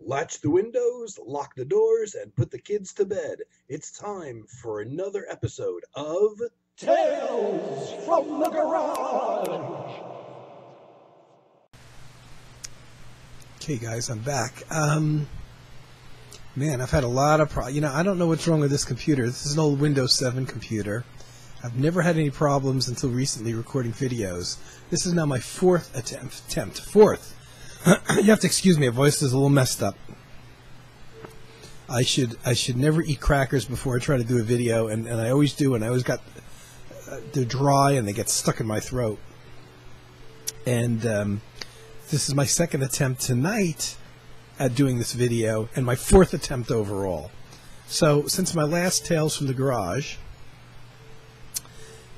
Latch the windows, lock the doors, and put the kids to bed. It's time for another episode of Tales from the Garage. Okay, guys, I'm back. Man, I've had a lot of problems. I don't know what's wrong with this computer. This is an old Windows 7 computer. I've never had any problems until recently recording videos. This is now my fourth attempt. Fourth. You have to excuse me, my voice is a little messed up. I should never eat crackers before I try to do a video, and I always do, and I always got they're dry and they get stuck in my throat. And this is my second attempt tonight at doing this video, and my fourth attempt overall. So since my last Tales from the Garage,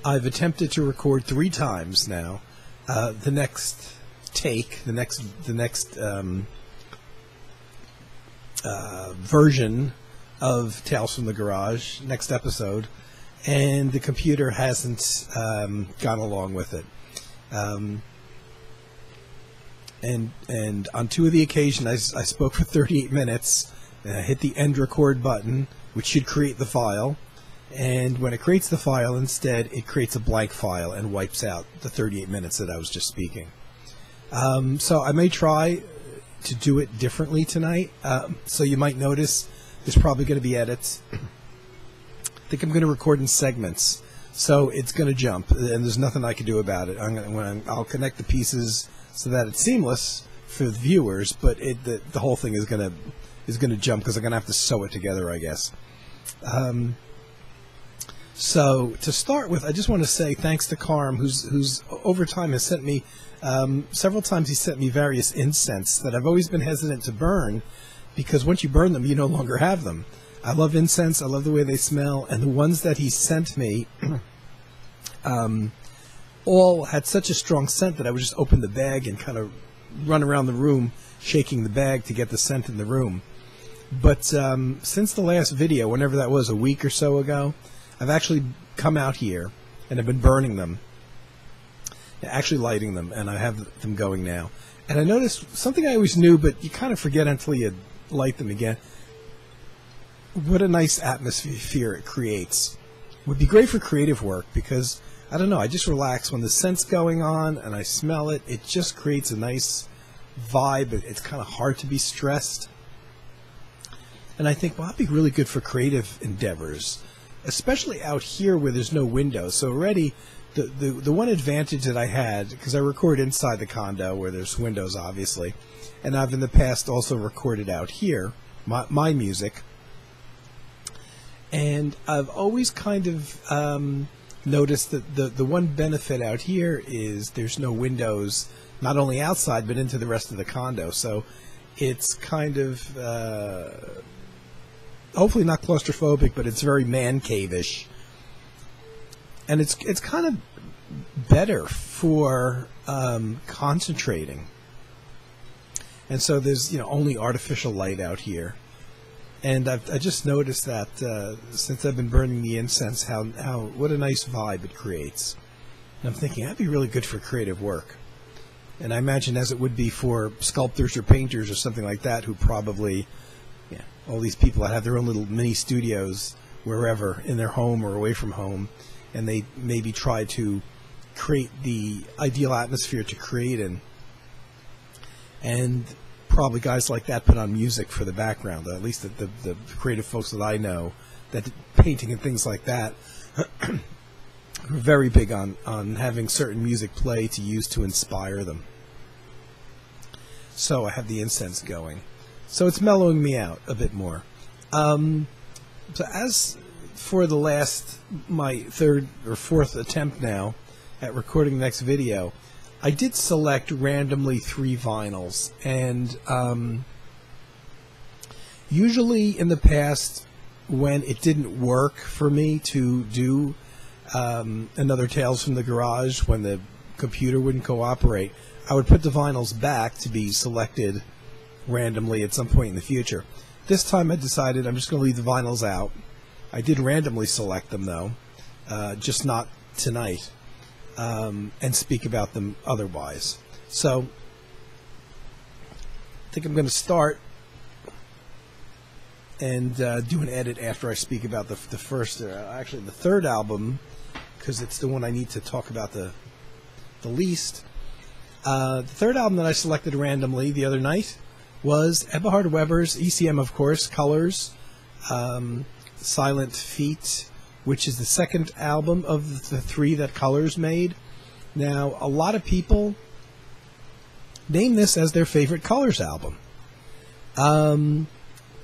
I've attempted to record 3 times now. The next take, the next version of Tales from the Garage, next episode, and the computer hasn't gone along with it. And on 2 of the occasions, I spoke for 38 minutes, and I hit the end record button, which should create the file. And when it creates the file, instead, it creates a blank file and wipes out the 38 minutes that I was just speaking. So I may try to do it differently tonight. So you might notice there's probably going to be edits. I think I'm going to record in segments. So it's going to jump, and there's nothing I can do about it. I'll connect the pieces so that it's seamless for the viewers, but the whole thing is going to jump because I'm going to have to sew it together, I guess. So to start with, I just want to say thanks to Carm, who's over time has sent me several times. He sent me various incense that I've always been hesitant to burn, because once you burn them, you no longer have them. I love incense. I love the way they smell, and the ones that he sent me all had such a strong scent that I would just open the bag and kind of run around the room shaking the bag to get the scent in the room. But since the last video, whenever that was, a week or so ago, I've actually come out here and I've been burning them, actually lighting them, and I have them going now. And I noticed something I always knew, but you kind of forget until you light them again. What a nice atmosphere it creates. It would be great for creative work because, I don't know, I just relax when the scent's going on and I smell it. It just creates a nice vibe. It's kind of hard to be stressed. And I think, well, that'd be really good for creative endeavors, especially out here where there's no windows. So already, the one advantage that I had, because I record inside the condo where there's windows, obviously, and I've in the past also recorded out here, my music, and I've always kind of noticed that the one benefit out here is there's no windows, not only outside, but into the rest of the condo. So it's kind of hopefully not claustrophobic, but it's very man cave-ish, and it's kind of better for concentrating. And so there's only artificial light out here, and I just noticed that since I've been burning the incense, how what a nice vibe it creates. And I'm thinking that'd be really good for creative work, and I imagine as it would be for sculptors or painters or something like that, who probably, all these people that have their own little mini studios wherever, in their home or away from home, and they maybe try to create the ideal atmosphere to create in. And probably guys like that put on music for the background, at least the creative folks that I know that painting and things like that are very big on having certain music play to use to inspire them. So I have the incense going. So it's mellowing me out a bit more. So as for my third or fourth attempt now at recording the next video, I did select randomly 3 vinyls. And usually in the past, when it didn't work for me to do another Tales from the Garage, when the computer wouldn't cooperate, I would put the vinyls back to be selected randomly at some point in the future. This time I decided I'm just going to leave the vinyls out. I did randomly select them, though, just not tonight, and speak about them otherwise. So I think I'm going to start and do an edit after I speak about the first, actually the third album, because it's the one I need to talk about the least. The third album that I selected randomly the other night was Eberhard Weber's ECM, of course, Colors, Silent Feet, which is the second album of the three that Colors made. Now, a lot of people name this as their favorite Colors album.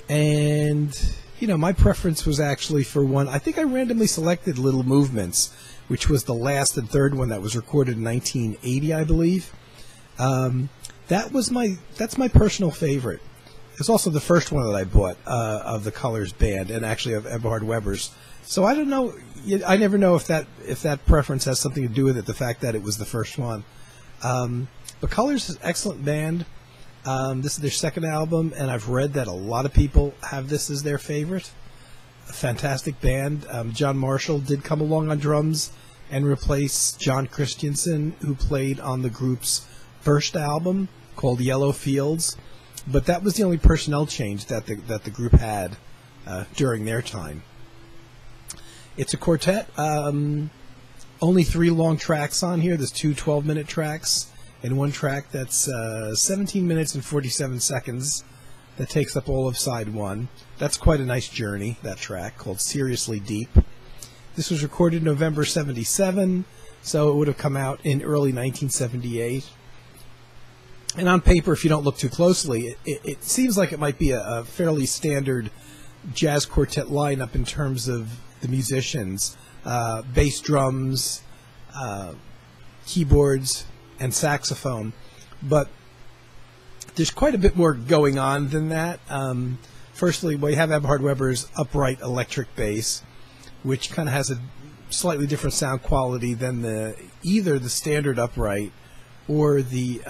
And, you know, my preference was actually for one. I think I randomly selected Little Movements, which was the last and third one that was recorded in 1980, I believe. That's my personal favorite. It's also the first one that I bought of the Colors band, and actually of Eberhard Weber's. So I don't know. I never know if that preference has something to do with it. The fact that it was the first one. But Colors is an excellent band. This is their second album, and I've read that a lot of people have this as their favorite. A fantastic band. John Marshall did come along on drums and replace John Christensen, who played on the group's first album called Yellow Fields. But that was the only personnel change that the group had during their time. It's a quartet. Only 3 long tracks on here. There's 2 12-minute tracks and one track that's 17 minutes and 47 seconds that takes up all of side 1. That's quite a nice journey, that track, called Seriously Deep. This was recorded November 77, so it would have come out in early 1978. And on paper, if you don't look too closely, it seems like it might be a fairly standard jazz quartet lineup in terms of the musicians. Bass drums, keyboards, and saxophone. But there's quite a bit more going on than that. Firstly, we have Eberhard Weber's upright electric bass, which kind of has a slightly different sound quality than either the standard upright or the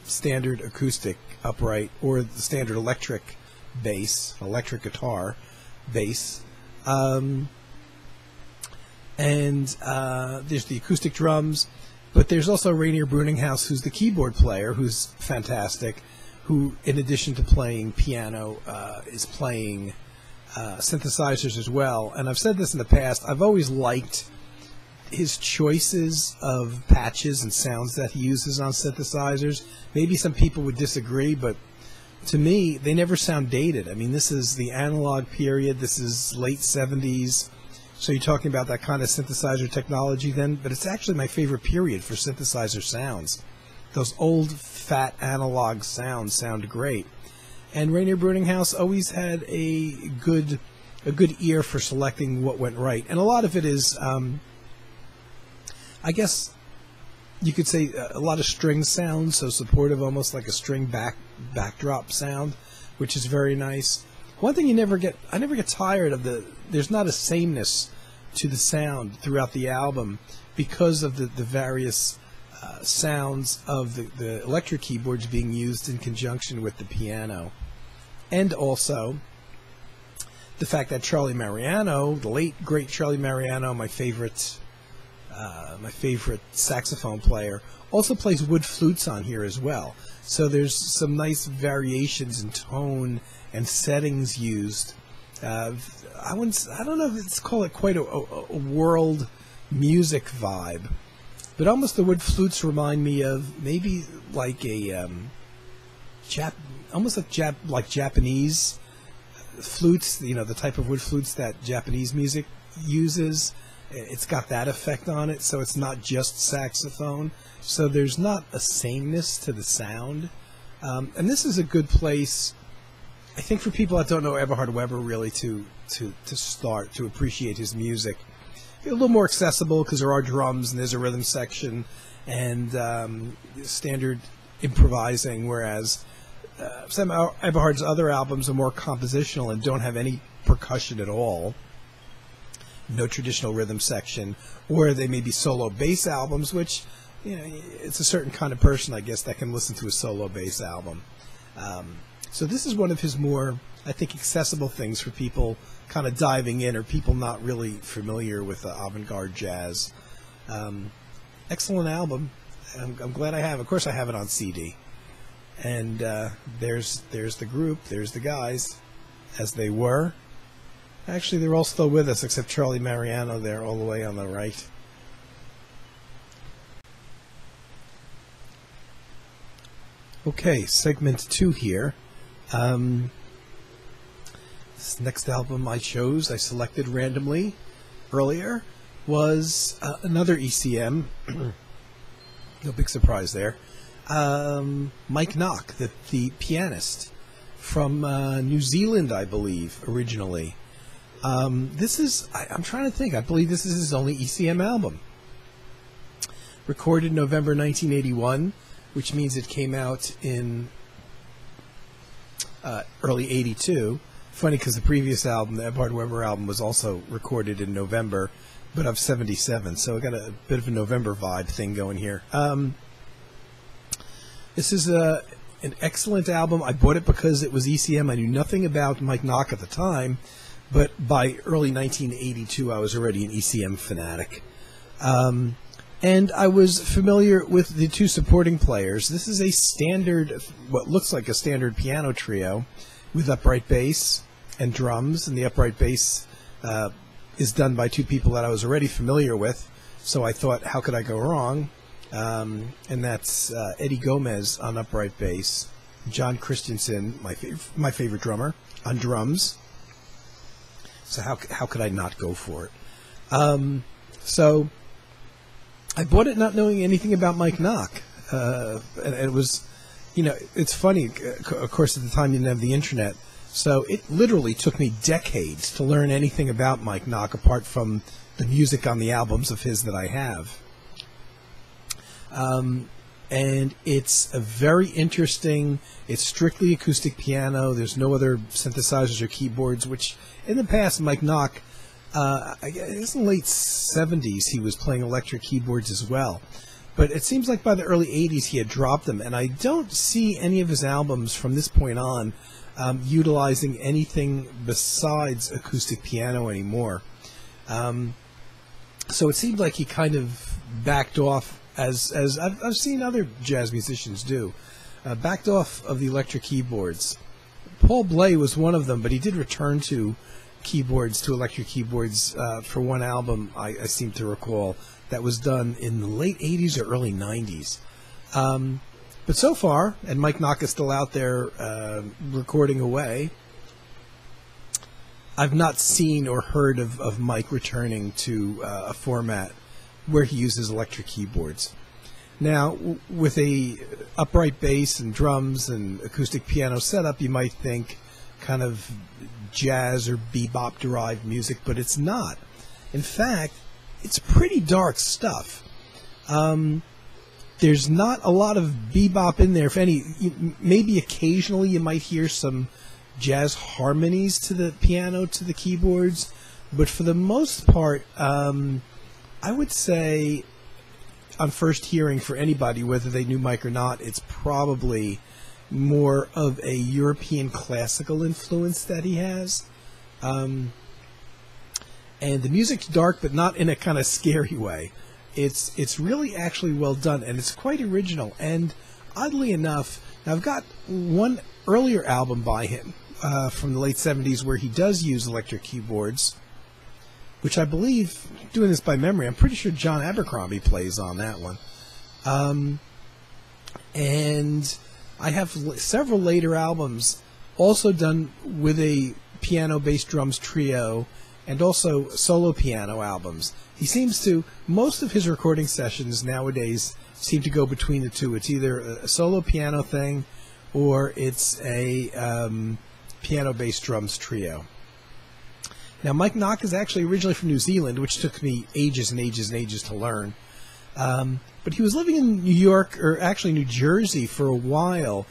standard acoustic upright or the standard electric bass, electric guitar bass. And there's the acoustic drums, but there's also Rainier Bruninghaus, who's the keyboard player, who's fantastic, who, in addition to playing piano, is playing synthesizers as well. And I've said this in the past, I've always liked his choices of patches and sounds that he uses on synthesizers. Maybe some people would disagree, but to me, they never sound dated. I mean, this is the analog period. This is late 70s. So you're talking about that kind of synthesizer technology then, but it's actually my favorite period for synthesizer sounds. Those old, fat analog sounds sound great. And Rainier Bruninghaus always had a good ear for selecting what went right. And a lot of it is, I guess you could say, a lot of string sounds, so supportive, almost like a string backdrop sound, which is very nice. One thing I never get tired of, there's not a sameness to the sound throughout the album because of the various sounds of the electric keyboards being used in conjunction with the piano. And also the fact that Charlie Mariano, the late great Charlie Mariano, my favorite saxophone player, also plays wood flutes on here as well. So there's some nice variations in tone and settings used. I don't know if it's called it quite a world music vibe, but almost the wood flutes remind me of maybe like like Japanese flutes. You know, the type of wood flutes that Japanese music uses. It's got that effect on it, so it's not just saxophone. So there's not a sameness to the sound, and this is a good place, I think, for people that don't know Eberhard Weber really to start to appreciate his music. A little more accessible because there are drums and there's a rhythm section and standard improvising, whereas some of Eberhard's other albums are more compositional and don't have any percussion at all. No traditional rhythm section, or they may be solo bass albums, which, you know, it's a certain kind of person, I guess, that can listen to a solo bass album. So this is one of his more, I think, accessible things for people kind of diving in or people not really familiar with avant-garde jazz. Excellent album. I'm glad I have. Of course, I have it on CD. And there's the group. There's the guys. as they were. Actually, they're all still with us, except Charlie Mariano there, all the way on the right. Okay, segment 2 here. This next album I selected randomly earlier, was another ECM. No big surprise there. Mike Nock, the pianist from New Zealand, I believe, originally. This is, I'm trying to think, I believe this is his only ECM album. Recorded November 1981, which means it came out in early 82. Funny, because the previous album, the Edward Weber album, was also recorded in November, but of 77, so I got a bit of a November vibe thing going here. This is an excellent album. I bought it because it was ECM. I knew nothing about Mike Nock at the time, but by early 1982, I was already an ECM fanatic. And I was familiar with the two supporting players. This is a standard, what looks like a standard piano trio with upright bass and drums, and the upright bass is done by two people that I was already familiar with, so I thought, how could I go wrong? And that's Eddie Gomez on upright bass, John Christensen, my favorite drummer, on drums. So how could I not go for it? So I bought it not knowing anything about Mike Nock. And it was, it's funny, of course, at the time you didn't have the internet, so it literally took me decades to learn anything about Mike Nock apart from the music on the albums of his that I have. And it's a very interesting, it's strictly acoustic piano. There's no other synthesizers or keyboards, which in the past, Mike Nock, I guess in the late 70s, he was playing electric keyboards as well. But it seems like by the early 80s, he had dropped them. And I don't see any of his albums from this point on utilizing anything besides acoustic piano anymore. So it seemed like he kind of backed off, as I've seen other jazz musicians do, backed off of the electric keyboards. Paul Bley was one of them, but he did return to electric keyboards for one album, I seem to recall, that was done in the late 80s or early 90s. But so far, and Mike Nock is still out there recording away, I've not seen or heard of Mike returning to a format where he uses electric keyboards. Now, with a upright bass and drums and acoustic piano setup, you might think kind of jazz or bebop-derived music, but it's not. In fact, it's pretty dark stuff. There's not a lot of bebop in there. If any, maybe occasionally you might hear some jazz harmonies to the piano, to the keyboards, but for the most part, I would say, on first hearing for anybody, whether they knew Mike or not, it's probably more of a European classical influence that he has. And the music's dark, but not in a kind of scary way. It's really actually well done, and it's quite original. And oddly enough, now I've got one earlier album by him from the late 70s where he does use electric keyboards, which I believe, doing this by memory, I'm pretty sure John Abercrombie plays on that one. And I have several later albums also done with a piano, bass, drums trio, and also solo piano albums. He seems to, most of his recording sessions nowadays seem to go between the two. It's either a solo piano thing or it's a piano, bass, drums trio. Now, Mike Nock is actually originally from New Zealand, which took me ages and ages and ages to learn. But he was living in New York, or actually New Jersey, for a while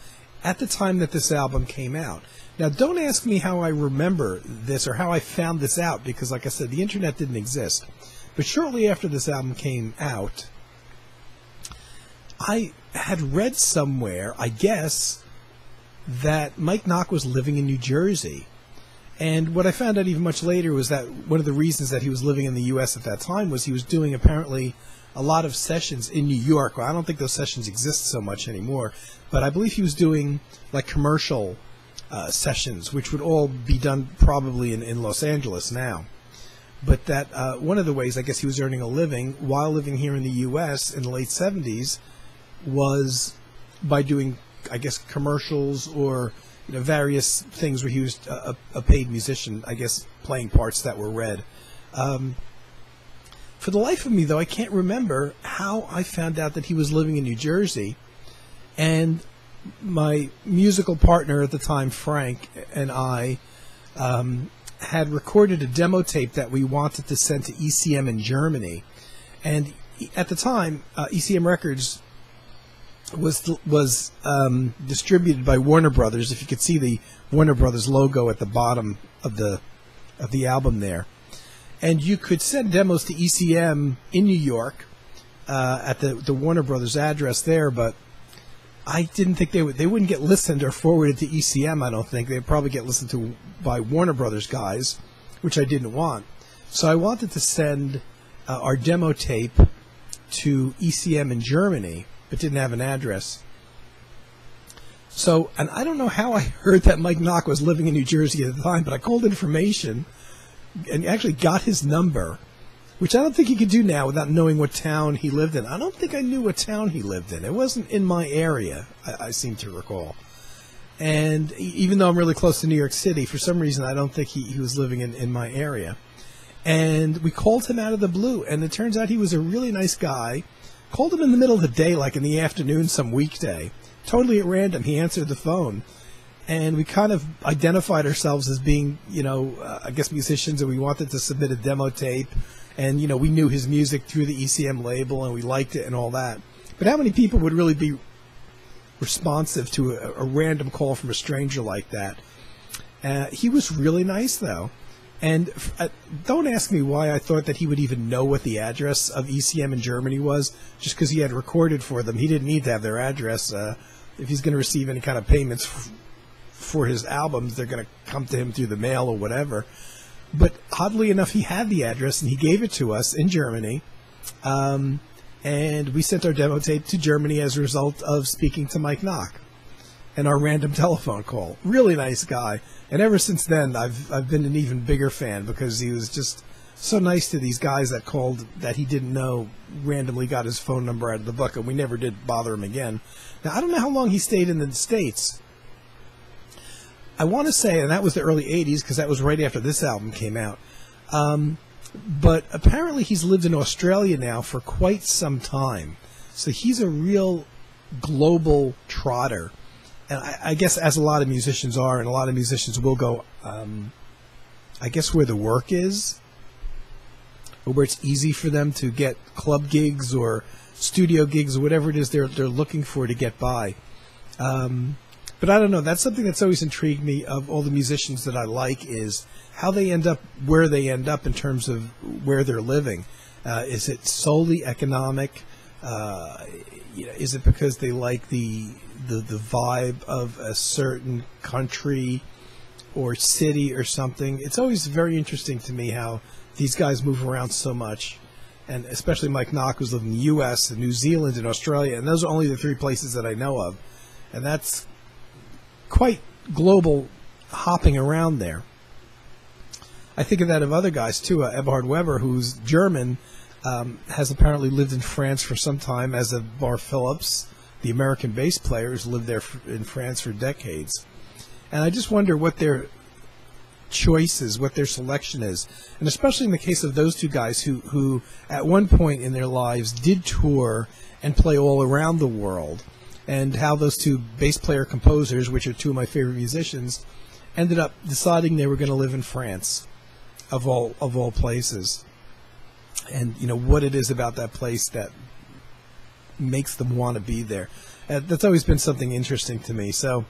at the time that this album came out. Now, don't ask me how I remember this or how I found this out, because, like I said, the internet didn't exist. But shortly after this album came out, I had read somewhere, I guess, that Mike Nock was living in New Jersey. And what I found out even much later was that one of the reasons that he was living in the U.S. at that time was he was doing apparently a lot of sessions in New York. Well, I don't think those sessions exist so much anymore, but I believe he was doing like commercial sessions, which would all be done probably in Los Angeles now. But that one of the ways I guess he was earning a living while living here in the U.S. in the late 70s was by doing, I guess, commercials or various things where he was a paid musician, I guess, playing parts that were read. For the life of me, though, I can't remember how I found out that he was living in New Jersey. And my musical partner at the time, Frank, and I had recorded a demo tape that we wanted to send to ECM in Germany. And at the time, ECM Records was distributed by Warner Brothers. If you could see the Warner Brothers logo at the bottom of the album there. And you could send demos to ECM in New York at the Warner Brothers address there, but I didn't think they wouldn't get listened or forwarded to ECM, I don't think. They'd probably get listened to by Warner Brothers guys, which I didn't want. So I wanted to send our demo tape to ECM in Germany, but didn't have an address. So, and I don't know how I heard that Mike Knock was living in New Jersey at the time, but I called information and actually got his number, which I don't think you could do now without knowing what town he lived in. I don't think I knew what town he lived in. It wasn't in my area, I seem to recall. And even though I'm really close to New York City, for some reason I don't think he was living in my area. And we called him out of the blue, and it turns out he was a really nice guy. Called him in the middle of the day, like in the afternoon, some weekday. Totally at random, he answered the phone. And we kind of identified ourselves as being, I guess musicians, and we wanted to submit a demo tape. And, we knew his music through the ECM label, and we liked it and all that. But how many people would really be responsive to a random call from a stranger like that? He was really nice, though. And don't ask me why I thought that he would even know what the address of ECM in Germany was, just because he had recorded for them. He didn't need to have their address. If he's going to receive any kind of payments for his albums, they're going to come to him through the mail or whatever. But oddly enough, he had the address, and he gave it to us in Germany. And we sent our demo tape to Germany as a result of speaking to Mike Knock and our random telephone call. Really nice guy. And ever since then, I've been an even bigger fan, because he was just so nice to these guys that called that he didn't know, randomly got his phone number out of the book, and we never did bother him again. Now, I don't know how long he stayed in the States. I want to say, and that was the early 80s, because that was right after this album came out. But apparently he's lived in Australia now for quite some time. So he's a real global trotter. And I guess as a lot of musicians are, and a lot of musicians will go, I guess where the work is, or where it's easy for them to get club gigs or studio gigs or whatever it is they're looking for to get by. But I don't know. That's something that's always intrigued me of all the musicians that I like, is how they end up where they end up in terms of where they're living. Is it solely economic? Is it because they like the vibe of a certain country or city or something? It's always very interesting to me how these guys move around so much. And especially Mike Knock, who's lived in the U.S. and New Zealand and Australia. And those are only the three places that I know of. And that's quite global hopping around there. I think of that of other guys too. Eberhard Weber, who's German, has apparently lived in France for some time, as of Bar Phillips, the American bass player, who's lived there in France for decades. And I just wonder what their choice is, what their selection is. And especially in the case of those two guys who at one point in their lives did tour and play all around the world. And how those two bass player composers, which are two of my favorite musicians, ended up deciding they were going to live in France, of all places. And what it is about that place that makes them want to be there. That's always been something interesting to me. So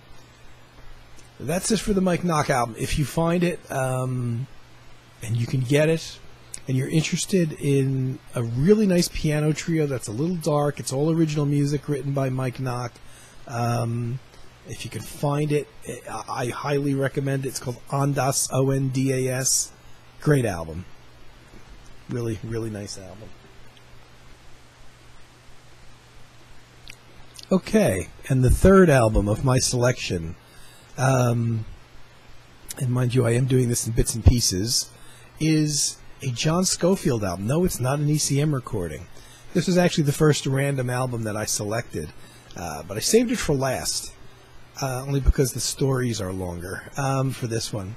that's it for the Mike Knock album. If you find it, and you can get it, and you're interested in a really nice piano trio that's a little dark, it's all original music written by Mike Knock. If you can find it, I highly recommend it. It's called Ondas, Ondas. Great album. Really, really nice album. Okay, and the third album of my selection. and mind you, I am doing this in bits and pieces, is a John Scofield album. No, it's not an ECM recording. This was actually the first random album that I selected, but I saved it for last, only because the stories are longer for this one.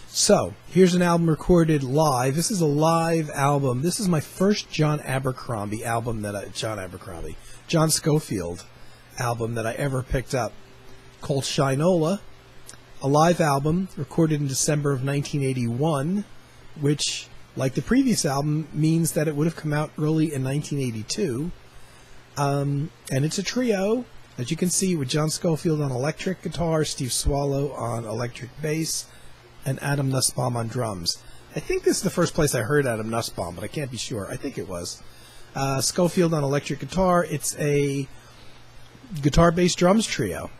So, here's an album recorded live. This is a live album. This is my first John Scofield album that I ever picked up, called Shinola, a live album recorded in December of 1981, which, like the previous album, means that it would have come out early in 1982. And it's a trio, as you can see, with John Scofield on electric guitar, Steve Swallow on electric bass, and Adam Nussbaum on drums. I think this is the first place I heard Adam Nussbaum, but I can't be sure. I think it was. Scofield on electric guitar. It's a guitar-bass drums trio.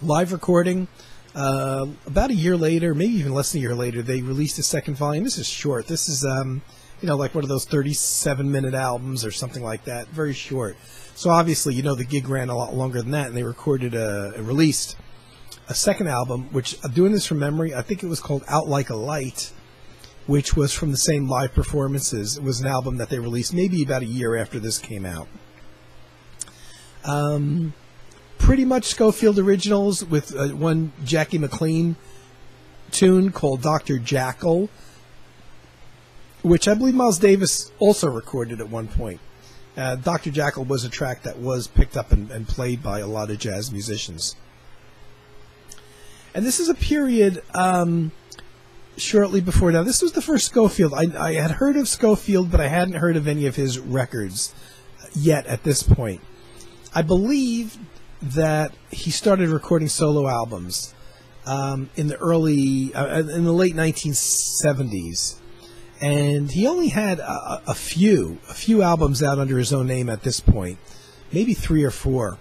Live recording. About a year later, maybe even less than a year later, they released a second volume. This is short. This is, like one of those 37-minute albums or something like that. Very short. So obviously, the gig ran a lot longer than that, and they released a second album, which, doing this from memory, I think it was called Out Like a Light, which was from the same live performances. It was an album that they released maybe about a year after this came out. Pretty much Scofield originals, with one Jackie McLean tune called Dr. Jackal, which I believe Miles Davis also recorded at one point. Dr. Jackal was a track that was picked up and played by a lot of jazz musicians. And this is a period shortly before. Now, this was the first Scofield. I had heard of Scofield, but I hadn't heard of any of his records yet at this point. I believe that he started recording solo albums in the late 1970s, and he only had a few albums out under his own name at this point, maybe 3 or 4,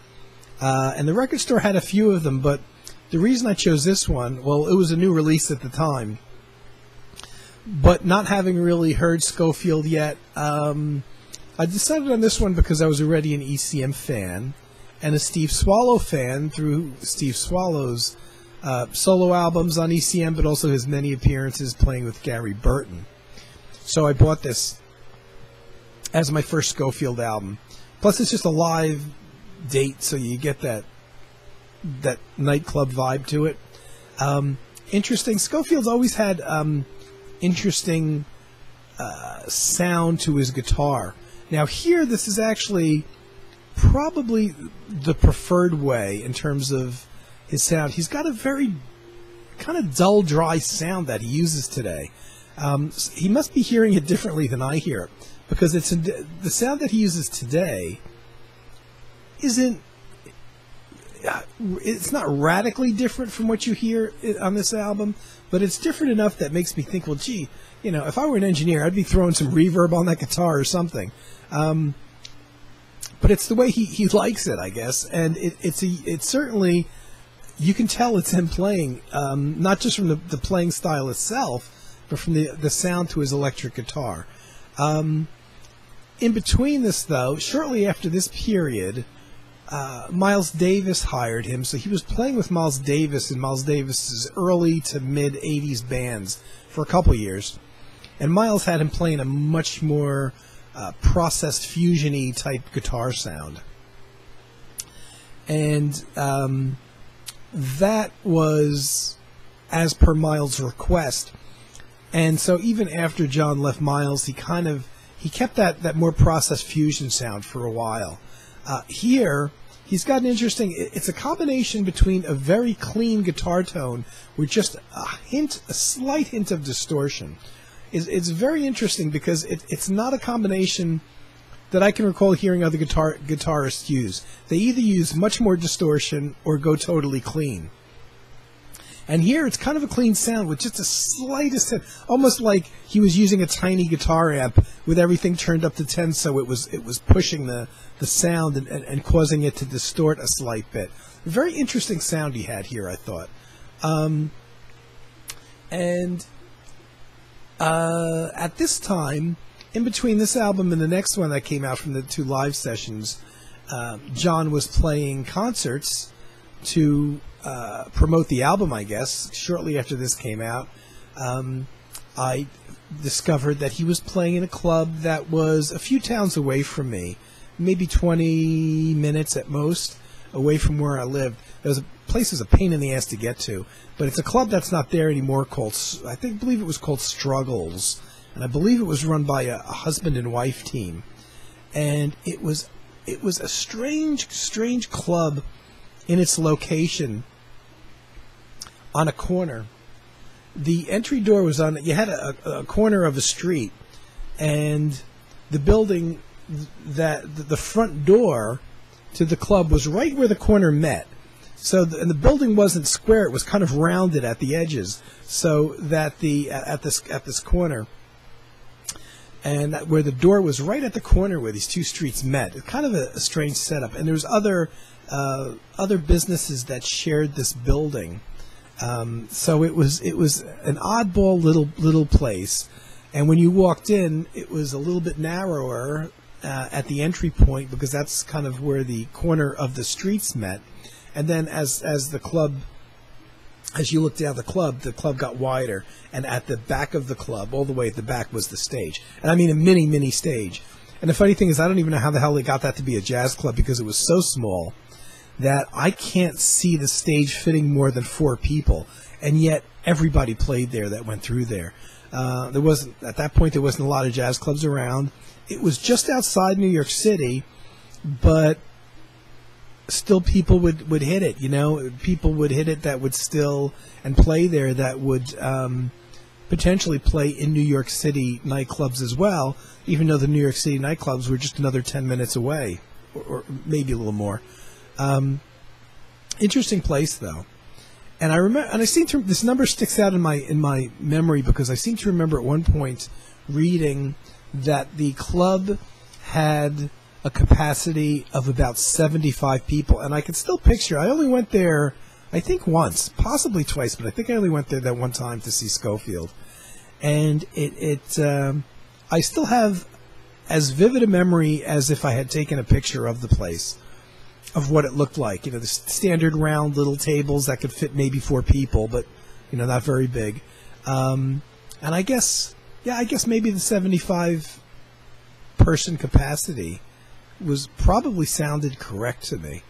and the record store had a few of them. But the reason I chose this one, well, it was a new release at the time, but not having really heard Scofield yet, I decided on this one because I was already an ECM fan and a Steve Swallow fan through Steve Swallow's solo albums on ECM, but also his many appearances playing with Gary Burton. So I bought this as my first Scofield album. Plus, it's just a live date, so you get that nightclub vibe to it. Interesting. Scofield's always had interesting sound to his guitar. Now here, this is actually probably the preferred way in terms of his sound. He's got a very kind of dull, dry sound that he uses today. He must be hearing it differently than I hear it, because the sound that he uses today it's not radically different from what you hear on this album, but it's different enough that makes me think, well, gee, if I were an engineer, I'd be throwing some reverb on that guitar or something. But it's the way he likes it, I guess, and it's certainly, you can tell it's him playing, not just from the playing style itself, but from the sound to his electric guitar. In between this, though, shortly after this period, Miles Davis hired him, so he was playing with Miles Davis in Miles Davis's early to mid 80s bands for a couple years, and Miles had him playing a much more processed fusion-y type guitar sound, and that was as per Miles' request. And so even after John left Miles, he kept that more processed fusion sound for a while. Here, he's got an interesting, it's a combination between a very clean guitar tone with just a slight hint of distortion. It's very interesting because it's not a combination that I can recall hearing other guitarists use. They either use much more distortion or go totally clean. And here it's kind of a clean sound with just the slightest hint, almost like he was using a tiny guitar amp with everything turned up to 10, so it was pushing the sound and causing it to distort a slight bit. A very interesting sound he had here, I thought. At this time, in between this album and the next one that came out from the 2 live sessions, John was playing concerts to promote the album, I guess, shortly after this came out, I discovered that he was playing in a club that was a few towns away from me, maybe 20 minutes at most away from where I lived. There was a place was a pain in the ass to get to, but it's a club that's not there anymore called, I believe it was called Struggles, and I believe it was run by a husband and wife team. And it was a strange club in its location on a corner. The entry door was on, you had a corner of a street, and the building, the front door to the club was right where the corner met. So, and the building wasn't square; it was kind of rounded at the edges, so that at this corner, and where the door was right at the corner where these two streets met. It's kind of a strange setup, and there was other businesses that shared this building. So it was an oddball little place, and when you walked in, it was a little bit narrower at the entry point because that's kind of where the corner of the streets met. And then as you looked down the club got wider, and at the back of the club, all the way at the back, was the stage. And I mean a mini stage. And the funny thing is, I don't even know how the hell they got that to be a jazz club because it was so small that I can't see the stage fitting more than 4 people. And yet everybody played there that went through there. At that point, there wasn't a lot of jazz clubs around. It was just outside New York City, but still people would hit it, people would hit it that would still and play there that would potentially play in New York City nightclubs as well, even though the New York City nightclubs were just another 10 minutes away or maybe a little more. Interesting place though. And I remember, and I seem to, this number sticks out in my memory because I seem to remember at one point reading that the club had a capacity of about 75 people, and I can still picture. I only went there, I think once, possibly twice, but I think I only went there that one time to see Schofield, and I still have as vivid a memory as if I had taken a picture of the place, of what it looked like. The standard round little tables that could fit maybe 4 people, but not very big, and I guess maybe the 75 person capacity was probably sounded correct to me.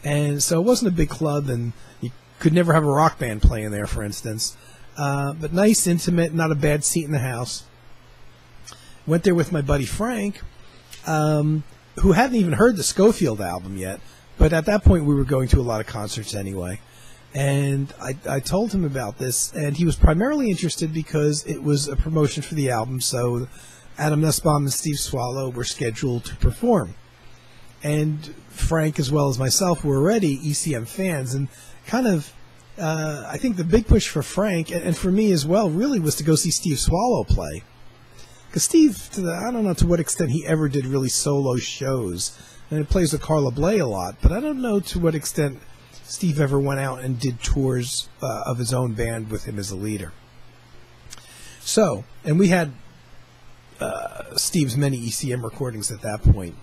And so it wasn't a big club, and you could never have a rock band playing there, for instance. But nice, intimate, not a bad seat in the house. Went there with my buddy Frank, who hadn't even heard the Schofield album yet, but at that point we were going to a lot of concerts anyway. And I told him about this, and he was primarily interested because it was a promotion for the album, so Adam Nussbaum and Steve Swallow were scheduled to perform. And Frank, as well as myself, were already ECM fans, and kind of, I think the big push for Frank, and for me as well, really was to go see Steve Swallow play. Because Steve, I don't know to what extent he ever did really solo shows, and he plays with Carla Bley a lot, but I don't know to what extent Steve ever went out and did tours of his own band with him as a leader. So, and we had Steve's many ECM recordings at that point.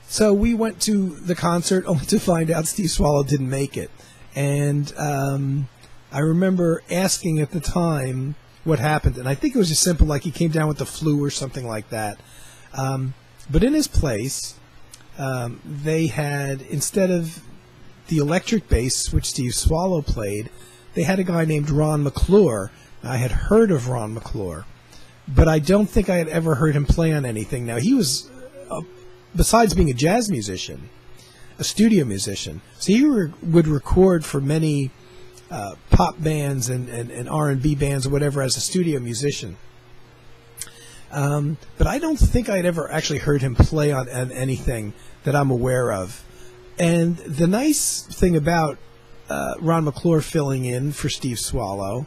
So we went to the concert only to find out Steve Swallow didn't make it. And I remember asking at the time what happened. And I think it was just simple, like he came down with the flu or something like that. But in his place, they had, instead of the electric bass, which Steve Swallow played, they had a guy named Ron McClure. I had heard of Ron McClure, but I don't think I had ever heard him play on anything. Now, he was, besides being a jazz musician, a studio musician. So he would record for many pop bands and R&B bands or whatever as a studio musician. But I don't think I'd ever actually heard him play on anything that I'm aware of. And the nice thing about Ron McClure filling in for Steve Swallow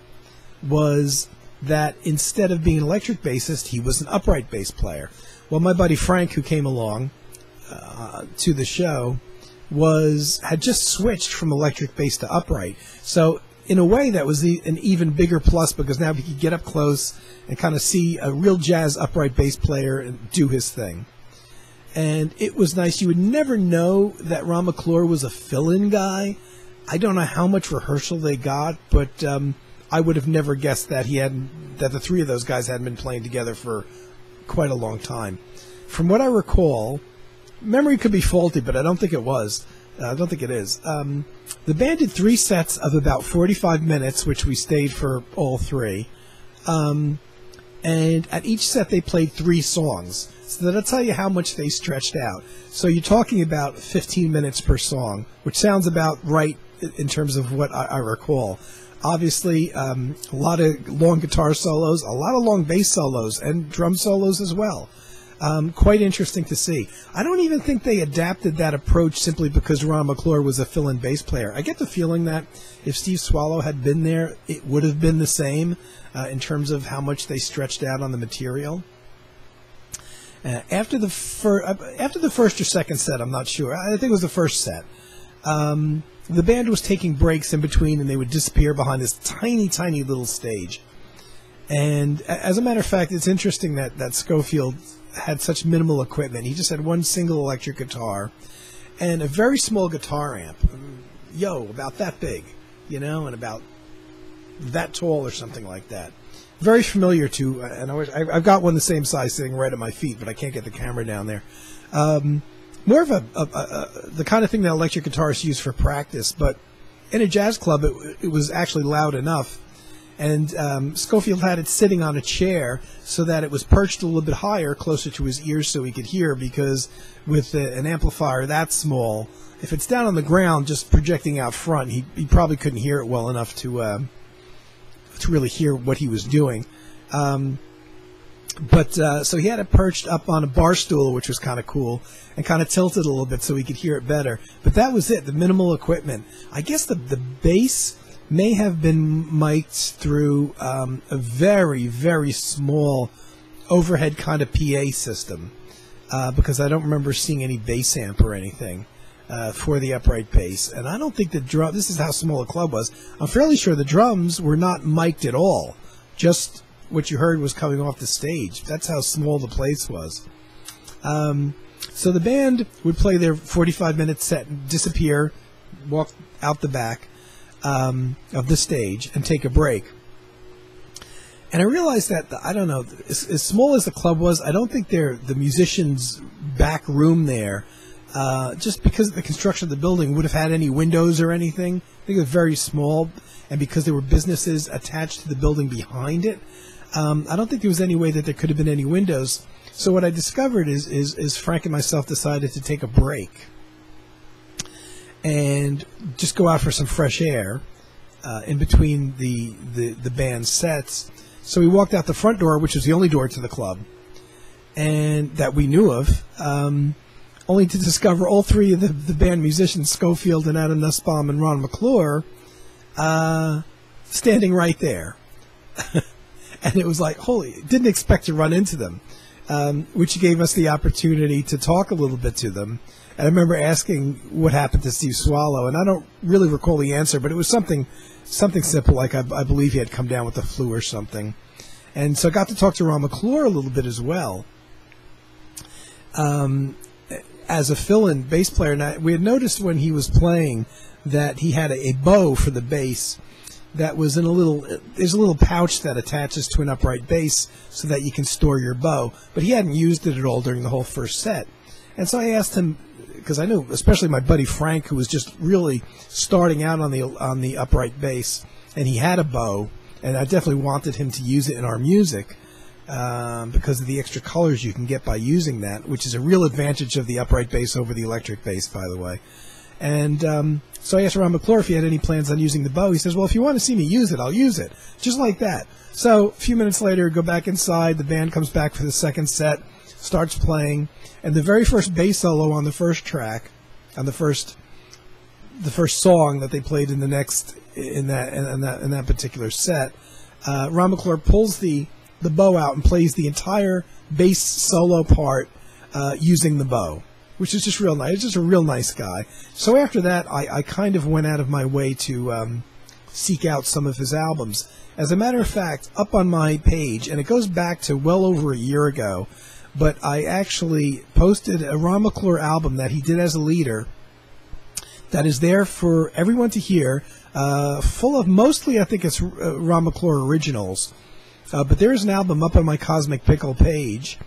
was that instead of being an electric bassist, he was an upright bass player. Well, my buddy Frank, who came along to the show, had just switched from electric bass to upright. So in a way, that was an even bigger plus, because now he could get up close and kind of see a real jazz upright bass player and do his thing. And it was nice. You would never know that Ron McClure was a fill-in guy. I don't know how much rehearsal they got, but I would have never guessed that that the three of those guys hadn't been playing together for quite a long time. From what I recall, memory could be faulty, but I don't think it was. I don't think it is. The band did 3 sets of about 45 minutes, which we stayed for all 3. And at each set, they played 3 songs. So that'll tell you how much they stretched out. So you're talking about 15 minutes per song, which sounds about right in terms of what I recall. Obviously, a lot of long guitar solos, a lot of long bass solos, and drum solos as well. Quite interesting to see. I don't even think they adapted that approach simply because Ron McClure was a fill-in bass player. I get the feeling that if Steve Swallow had been there, it would have been the same in terms of how much they stretched out on the material. After the first or second set, I'm not sure. I think it was the first set. The band was taking breaks in between, and they would disappear behind this tiny, tiny little stage. And as a matter of fact, it's interesting that Scofield had such minimal equipment. He just had one single electric guitar and a very small guitar amp. About that big, and about that tall or something like that. Very familiar to, and I've got one the same size sitting right at my feet, but I can't get the camera down there. More of the kind of thing that electric guitarists use for practice, but in a jazz club, it was actually loud enough. And Scofield had it sitting on a chair so that it was perched a little bit higher, closer to his ears so he could hear, because with an amplifier that small, if it's down on the ground just projecting out front, he probably couldn't hear it well enough to really hear what he was doing. So he had it perched up on a bar stool, which was kind of cool, and kind of tilted a little bit so he could hear it better. But that was it, the minimal equipment. I guess the bass may have been mic'd through a very, very small overhead kind of PA system, because I don't remember seeing any bass amp or anything for the upright bass. And I don't think the drum, this is how small the club was, I'm fairly sure the drums were not mic'd at all. Just what you heard was coming off the stage. That's how small the place was. So the band would play their 45-minute set and disappear, walk out the back of the stage and take a break. And I realized that, I don't know, as small as the club was, I don't think the musicians' back room there, just because of the construction of the building, would have had any windows or anything. I think it was very small, and because there were businesses attached to the building behind it, I don't think there was any way that there could have been any windows. So what I discovered is Frank and myself decided to take a break and just go out for some fresh air in between the band's sets. So we walked out the front door, which was the only door to the club, and that we knew of, only to discover all 3 of the band musicians, Scofield and Adam Nussbaum and Ron McClure, standing right there. And it was like, didn't expect to run into them, which gave us the opportunity to talk a little bit to them. And I remember asking what happened to Steve Swallow, and I don't really recall the answer, but it was something simple, like I believe he had come down with the flu or something. And so I got to talk to Ron McClure a little bit as well. As a fill-in bass player, now, we had noticed when he was playing that he had a bow for the bass that was there's a little pouch that attaches to an upright bass so that you can store your bow, but he hadn't used it at all during the whole first set. And so I asked him, because I knew, especially my buddy Frank, who was just really starting out on the upright bass, and he had a bow, and I definitely wanted him to use it in our music because of the extra colors you can get by using that, which is a real advantage of the upright bass over the electric bass, by the way. And so I asked Ron McClure if he had any plans on using the bow. He says, well, if you want to see me use it, I'll use it. Just like that. So a few minutes later, go back inside. The band comes back for the second set, starts playing. And the very first bass solo on the first track, on the first song that they played in that particular set, Ron McClure pulls the bow out and plays the entire bass solo part using the bow, which is just real nice. He's just a real nice guy. So after that, I kind of went out of my way to seek out some of his albums. As a matter of fact, up on my page, and it goes back to well over a year ago, but I actually posted a Ron McClure album that he did as a leader that is there for everyone to hear, full of mostly, I think it's Ron McClure originals. But there is an album up on my Cosmic Pickle page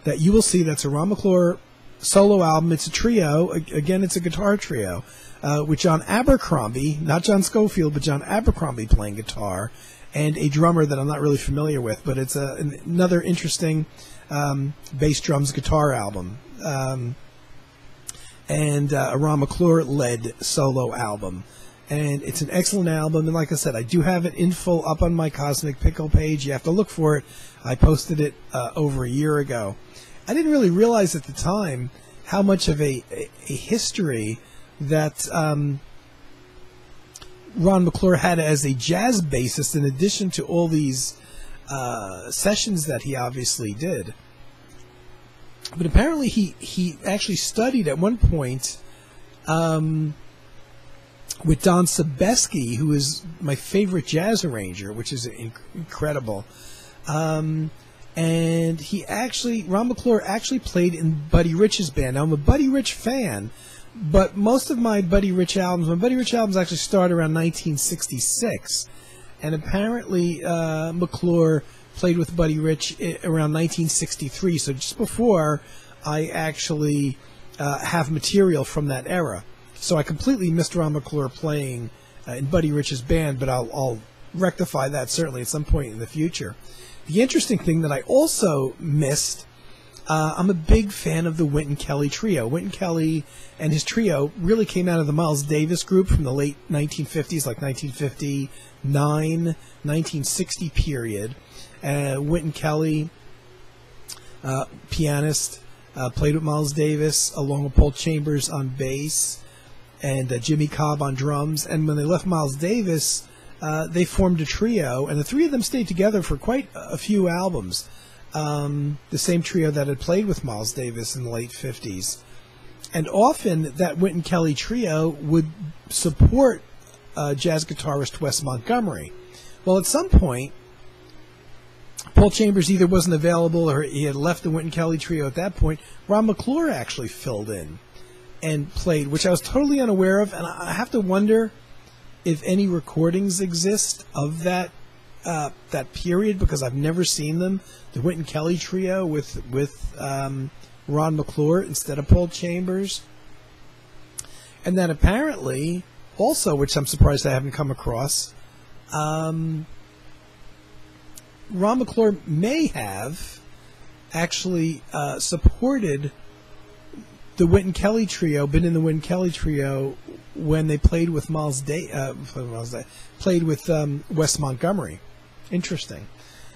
that you will see that's a Ron McClure solo album. It's a trio. Again, it's a guitar trio with John Abercrombie, not John Schofield, but John Abercrombie playing guitar, and a drummer that I'm not really familiar with, but it's another interesting bass drums guitar album. And a Ron McClure-led solo album. And it's an excellent album, and like I said, I do have it in full up on my Cosmic Pickle page. You have to look for it. I posted it over a year ago. I didn't really realize at the time how much of a history that Ron McClure had as a jazz bassist, in addition to all these sessions that he obviously did. But apparently he actually studied at one point with Don Sebesky, who is my favorite jazz arranger, which is incredible. And Ron McClure actually played in Buddy Rich's band. Now, I'm a Buddy Rich fan, but most of my Buddy Rich albums actually started around 1966. And apparently McClure played with Buddy Rich around 1963, so just before I actually have material from that era. So I completely missed Ron McClure playing in Buddy Rich's band, but I'll rectify that certainly at some point in the future. The interesting thing that I also missed, I'm a big fan of the Wynton Kelly Trio. Wynton Kelly and his trio really came out of the Miles Davis group from the late 1950s, like 1959, 1960 period. Wynton Kelly, pianist, played with Miles Davis along with Paul Chambers on bass and Jimmy Cobb on drums. And when they left Miles Davis, they formed a trio, and the three of them stayed together for quite a few albums. The same trio that had played with Miles Davis in the late 50s. And often that Wynton Kelly trio would support jazz guitarist Wes Montgomery. Well, at some point, Paul Chambers either wasn't available or he had left the Wynton Kelly trio at that point. Ron McClure actually filled in and played, which I was totally unaware of, and I have to wonder if any recordings exist of that period, because I've never seen them. The Wynton Kelly trio with Ron McClure instead of Paul Chambers. And then apparently, also, which I'm surprised I haven't come across, Ron McClure may have actually supported the Wynton Kelly trio, been in the Wynton Kelly trio when they played with played with Wes Montgomery. Interesting.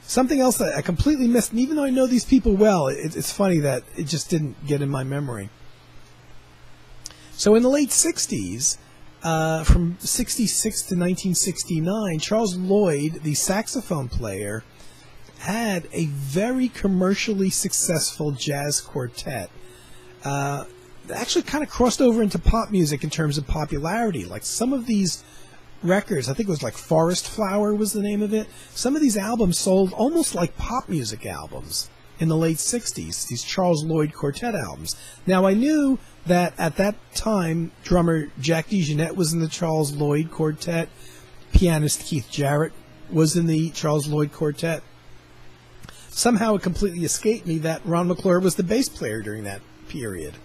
Something else that I completely missed, and even though I know these people well, it's funny that it just didn't get in my memory. So in the late 60s, from 66 to 1969, Charles Lloyd, the saxophone player, had a very commercially successful jazz quartet. Actually kind of crossed over into pop music in terms of popularity. Like some of these records, I think it was like Forest Flower was the name of it. Some of these albums sold almost like pop music albums in the late 60s, these Charles Lloyd quartet albums. Now, I knew that at that time, drummer Jack DeJohnette was in the Charles Lloyd quartet. Pianist Keith Jarrett was in the Charles Lloyd quartet. Somehow it completely escaped me that Ron McClure was the bass player during that period.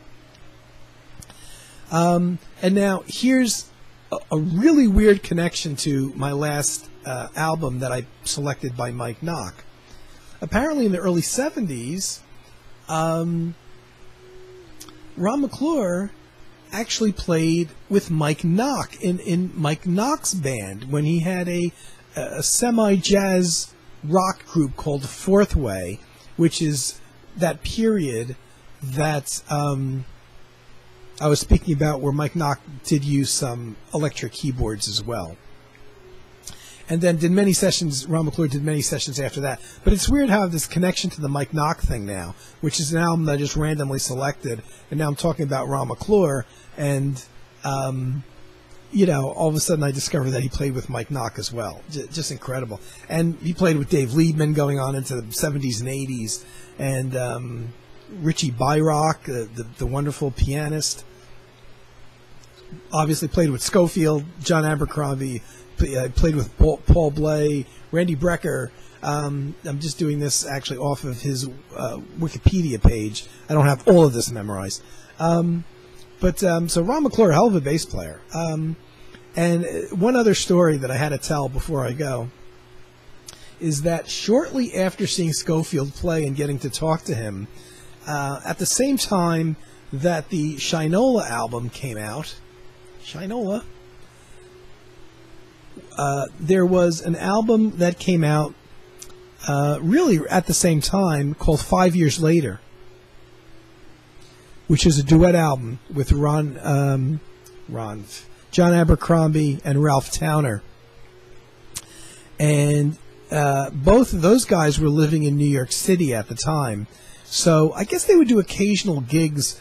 And now here's a really weird connection to my last album that I selected by Mike Knock. Apparently in the early 70s, Ron McClure actually played with Mike Knock in Mike Knock's band when he had a semi-jazz rock group called Fourth Way, which is that period that I was speaking about where Mike Knock did use some electric keyboards as well. And then did many sessions, Ron McClure did many sessions after that. But it's weird how I have this connection to the Mike Knock thing now, which is an album that I just randomly selected. And now I'm talking about Ron McClure. And, all of a sudden I discovered that he played with Mike Knock as well. Just incredible. And he played with Dave Liebman going on into the 70s and 80s. And Richie Byrock, the wonderful pianist. Obviously played with Scofield, John Abercrombie, played with Paul Bley, Randy Brecker. I'm just doing this actually off of his Wikipedia page. I don't have all of this memorized. So Ron McClure, hell of a bass player. And one other story that I had to tell before I go is that shortly after seeing Scofield play and getting to talk to him, at the same time that the Shinola album came out, there was an album that came out really at the same time called 5 Years Later, which is a duet album with John Abercrombie and Ralph Towner. And both of those guys were living in New York City at the time. So I guess they would do occasional gigs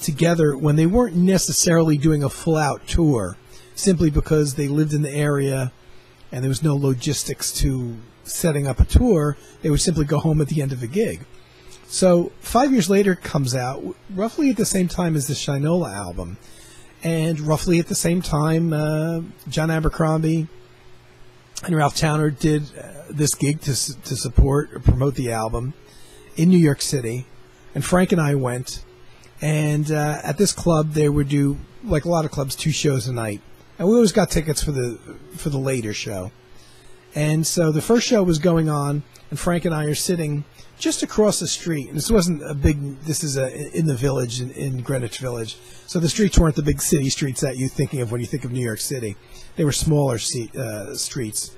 together when they weren't necessarily doing a full-out tour, simply because they lived in the area and there was no logistics to setting up a tour. They would simply go home at the end of the gig. So 5 Years Later comes out roughly at the same time as the Shinola album, and roughly at the same time John Abercrombie and Ralph Towner did this gig to support or promote the album in New York City, and Frank and I went. And at this club, they would do, like a lot of clubs, 2 shows a night. And we always got tickets for the later show. And so the first show was going on, and Frank and I are sitting just across the street. And this wasn't a big, this is in the village, in Greenwich Village. So the streets weren't the big city streets that you're thinking of when you think of New York City. They were smaller streets.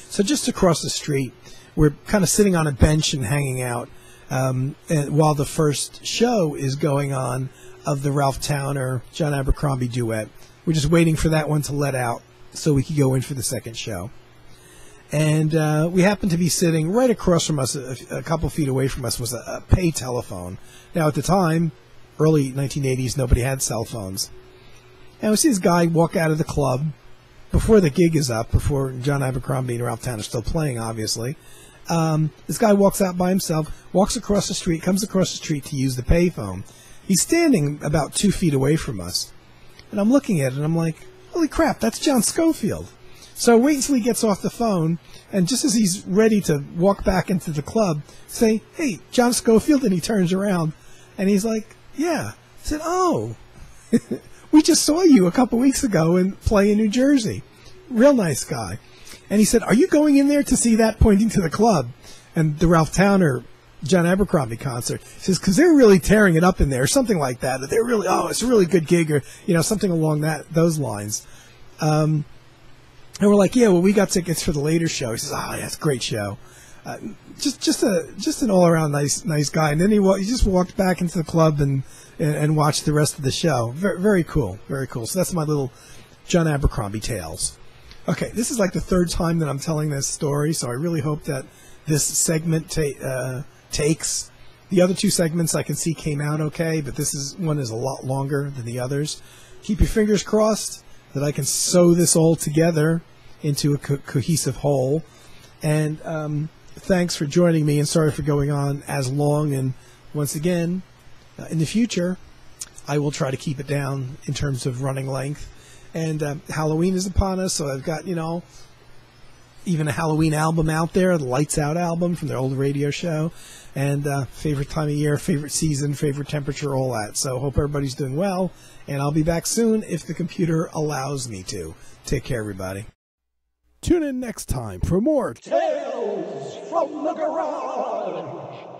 So just across the street, we're kind of sitting on a bench and hanging out. And while the first show is going on of the Ralph Towner, John Abercrombie duet, we're just waiting for that one to let out so we could go in for the second show. And we happened to be sitting right across from us, a couple feet away from us, was a pay telephone. Now, at the time, early 1980s, nobody had cell phones. And we see this guy walk out of the club before the gig is up, before John Abercrombie and Ralph Towner are still playing, obviously. This guy walks out by himself, walks across the street, comes across the street to use the payphone. He's standing about 2 feet away from us. And I'm looking at it, and I'm like, holy crap, that's John Scofield. So I wait until he gets off the phone, and just as he's ready to walk back into the club, say, hey, John Scofield, and he turns around, and he's like, yeah. I said, oh, we just saw you a couple weeks ago and play in New Jersey. Real nice guy. And he said, are you going in there to see that, pointing to the club? And the Ralph Towner, John Abercrombie concert. He says, because they're really tearing it up in there, something like that. They're really, it's a really good gig, or, something along those lines. And we're like, yeah, well, we got tickets for the later show. He says, yeah, it's a great show. Just an all-around nice guy. And then he just walked back into the club and watched the rest of the show. Very, very cool. Very cool. So that's my little John Abercrombie tales. Okay, this is like the third time that I'm telling this story, so I really hope that this segment takes. The other 2 segments I can see came out okay, but one is a lot longer than the others. Keep your fingers crossed that I can sew this all together into a cohesive whole. And thanks for joining me, and sorry for going on as long. And once again, in the future, I will try to keep it down in terms of running length. And Halloween is upon us, so I've got, even a Halloween album out there, the Lights Out album from their old radio show. And favorite time of year, favorite season, favorite temperature, all that. So hope everybody's doing well. And I'll be back soon if the computer allows me to. Take care, everybody. Tune in next time for more Tales from the Garage.